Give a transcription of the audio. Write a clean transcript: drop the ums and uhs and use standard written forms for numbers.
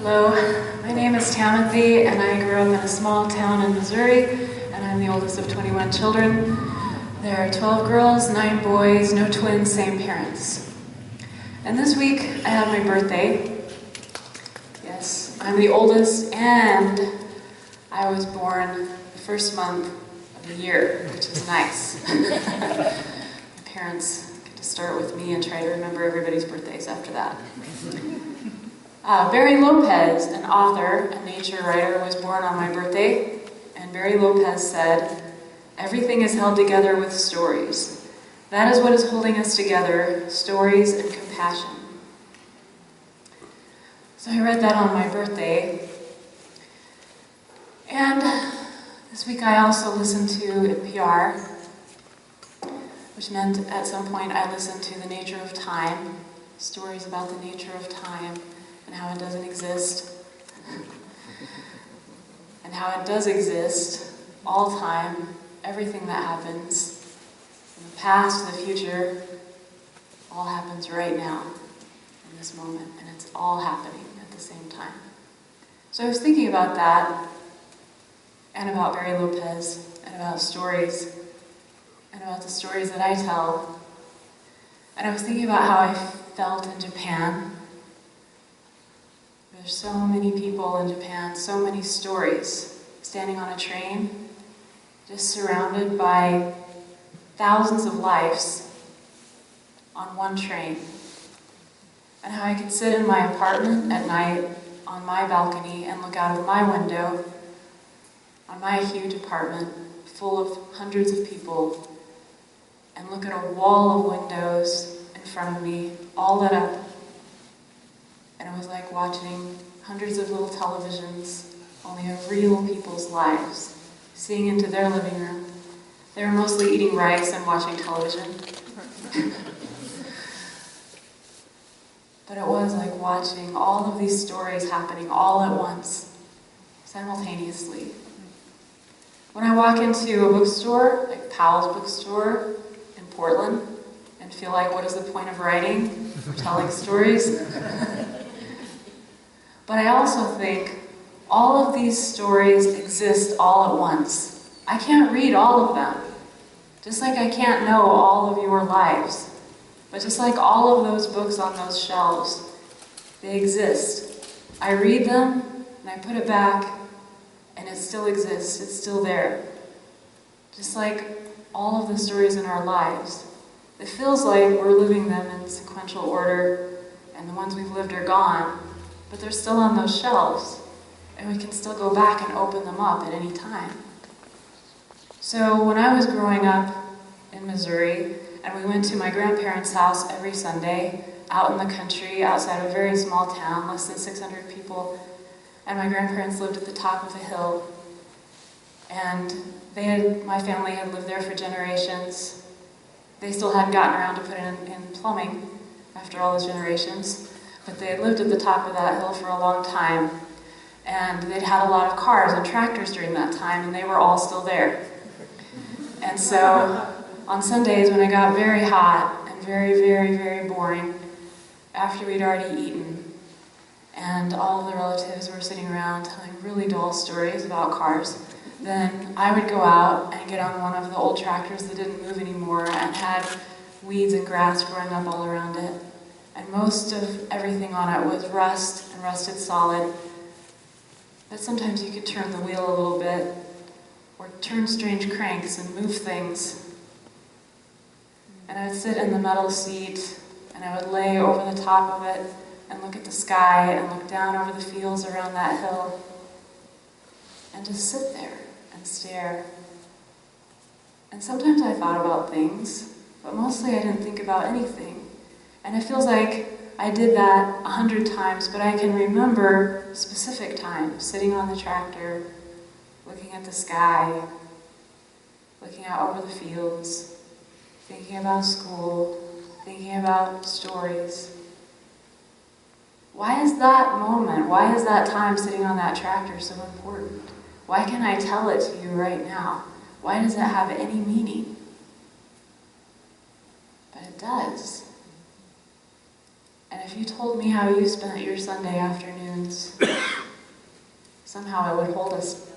Hello, my name is Tamathy, and I grew up in a small town in Missouri, and I'm the oldest of 21 children. There are 12 girls, 9 boys, no twins, same parents. And this week, I have my birthday. Yes, I'm the oldest, and I was born the first month of the year, which is nice. My parents get to start with me and try to remember everybody's birthdays after that. Barry Lopez, an author, a nature writer, was born on my birthday, and Barry Lopez said, "Everything is held together with stories. That is what is holding us together, stories and compassion." So I read that on my birthday, and this week I also listened to NPR, which meant at some point I listened to The Nature of Time, stories about the nature of time, and how it doesn't exist, and how it does exist, all time, everything that happens, from the past to the future, all happens right now, in this moment, and it's all happening at the same time. So I was thinking about that, and about Barry Lopez, and about stories, and about the stories that I tell, and I was thinking about how I felt in Japan. There's so many people in Japan, so many stories, standing on a train, just surrounded by thousands of lives on one train. And how I could sit in my apartment at night on my balcony and look out of my window on my huge apartment full of hundreds of people and look at a wall of windows in front of me, all lit up. And it was like watching hundreds of little televisions, only of real people's lives, seeing into their living room. They were mostly eating rice and watching television. But it was like watching all of these stories happening all at once, simultaneously. When I walk into a bookstore, like Powell's bookstore in Portland, and feel like, what is the point of writing or telling stories? But I also think all of these stories exist all at once. I can't read all of them, just like I can't know all of your lives. But just like all of those books on those shelves, they exist. I read them, and I put it back, and it still exists, it's still there. Just like all of the stories in our lives. It feels like we're living them in sequential order, and the ones we've lived are gone, but they're still on those shelves, and we can still go back and open them up at any time. So when I was growing up in Missouri, and we went to my grandparents' house every Sunday, out in the country, outside a very small town, less than 600 people, and my grandparents lived at the top of a hill, and my family had lived there for generations. They still hadn't gotten around to putting in plumbing after all those generations, but they had lived at the top of that hill for a long time, and they'd had a lot of cars and tractors during that time, and they were all still there. And so on Sundays, when it got very hot and very, very, very boring, after we'd already eaten, and all of the relatives were sitting around telling really dull stories about cars, then I would go out and get on one of the old tractors that didn't move anymore and had weeds and grass growing up all around it. And most of everything on it was rust and rusted solid. But sometimes you could turn the wheel a little bit, or turn strange cranks and move things. And I would sit in the metal seat, and I would lay over the top of it and look at the sky and look down over the fields around that hill and just sit there and stare. And sometimes I thought about things, but mostly I didn't think about anything. And it feels like I did that 100 times, but I can remember specific times, sitting on the tractor, looking at the sky, looking out over the fields, thinking about school, thinking about stories. Why is that moment, why is that time sitting on that tractor so important? Why can't I tell it to you right now? Why does it have any meaning? But it does. And if you told me how you spent your Sunday afternoons, somehow it would hold us